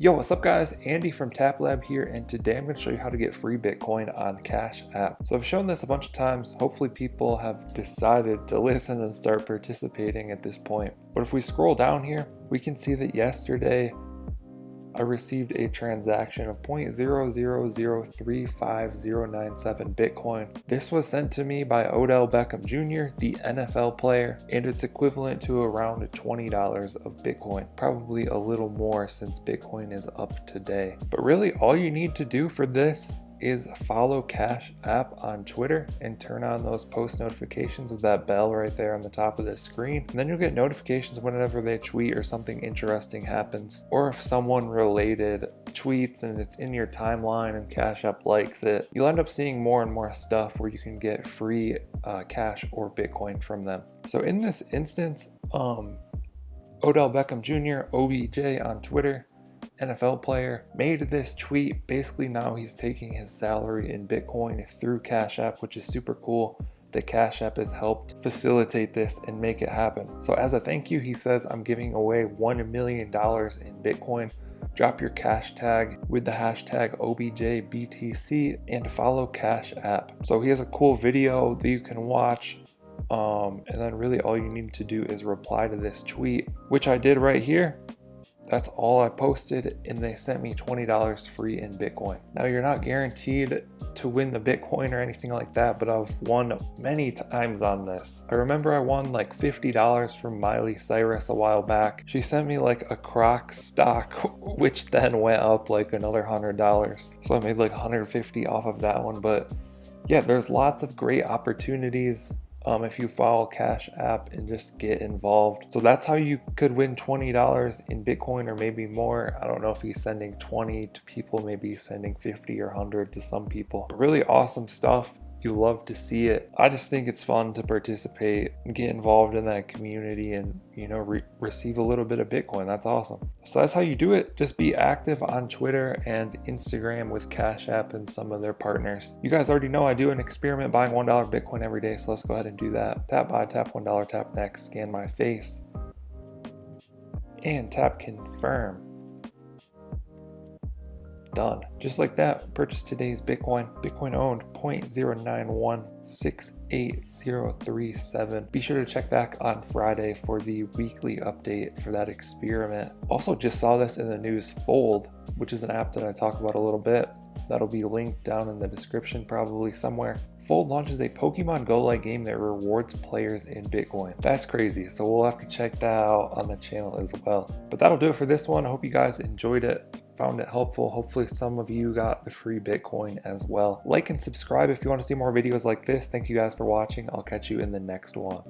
Yo, what's up guys? Andy from TapLab here, and today I'm going to show you how to get free Bitcoin on Cash App. So I've shown this a bunch of times. Hopefully people have decided to listen and start participating at this point. But if we scroll down here, we can see that yesterday I received a transaction of 0.0003597 Bitcoin. This was sent to me by Odell Beckham Jr., the NFL player, and it's equivalent to around $20 of Bitcoin. Probably a little more since Bitcoin is up today. But really all you need to do for this is follow Cash App on Twitter and turn on those post notifications with that bell right there on the top of the screen. And then you'll get notifications whenever they tweet or something interesting happens. Or if someone related tweets and it's in your timeline and Cash App likes it, you'll end up seeing more and more stuff where you can get free cash or Bitcoin from them. So in this instance, Odell Beckham Jr., OBJ on Twitter, NFL player, made this tweet. Basically now he's taking his salary in Bitcoin through Cash App, which is super cool. The Cash App has helped facilitate this and make it happen. So as a thank you, he says, I'm giving away $1 million in Bitcoin. Drop your cash tag with the hashtag OBJBTC and follow Cash App. So he has a cool video that you can watch. And then really all you need to do is reply to this tweet, which I did right here. That's all I posted, and they sent me $20 free in Bitcoin. Now you're not guaranteed to win the Bitcoin or anything like that, but I've won many times on this. I remember I won like $50 from Miley Cyrus a while back. She sent me like a Croc stock, which then went up like another $100. So I made like $150 off of that one. But yeah, there's lots of great opportunities if you follow Cash App and just get involved. So that's how you could win $20 in Bitcoin or maybe more. I don't know if he's sending 20 to people, maybe he's sending 50 or 100 to some people. But really awesome stuff. You love to see it. I just think it's fun to participate and get involved in that community and, you know, receive a little bit of Bitcoin. That's awesome. So that's how you do it. Just be active on Twitter and Instagram with Cash App and some of their partners. You guys already know I do an experiment buying $1 Bitcoin every day. So let's go ahead and do that. Tap buy, tap $1, tap next, scan my face, and tap confirm. Done. Just like that, purchase today's Bitcoin. Bitcoin owned 0.0916837. Be sure to check back on Friday for the weekly update for that experiment. Also just saw this in the news. Fold, which is an app that I talk about a little bit. That'll be linked down in the description probably somewhere. Fold launches a Pokemon Go-like game that rewards players in Bitcoin. That's crazy, so we'll have to check that out on the channel as well. But that'll do it for this one. I hope you guys enjoyed it, found it helpful. Hopefully some of you got the free Bitcoin as well. Like and subscribe if you want to see more videos like this. Thank you guys for watching. I'll catch you in the next one.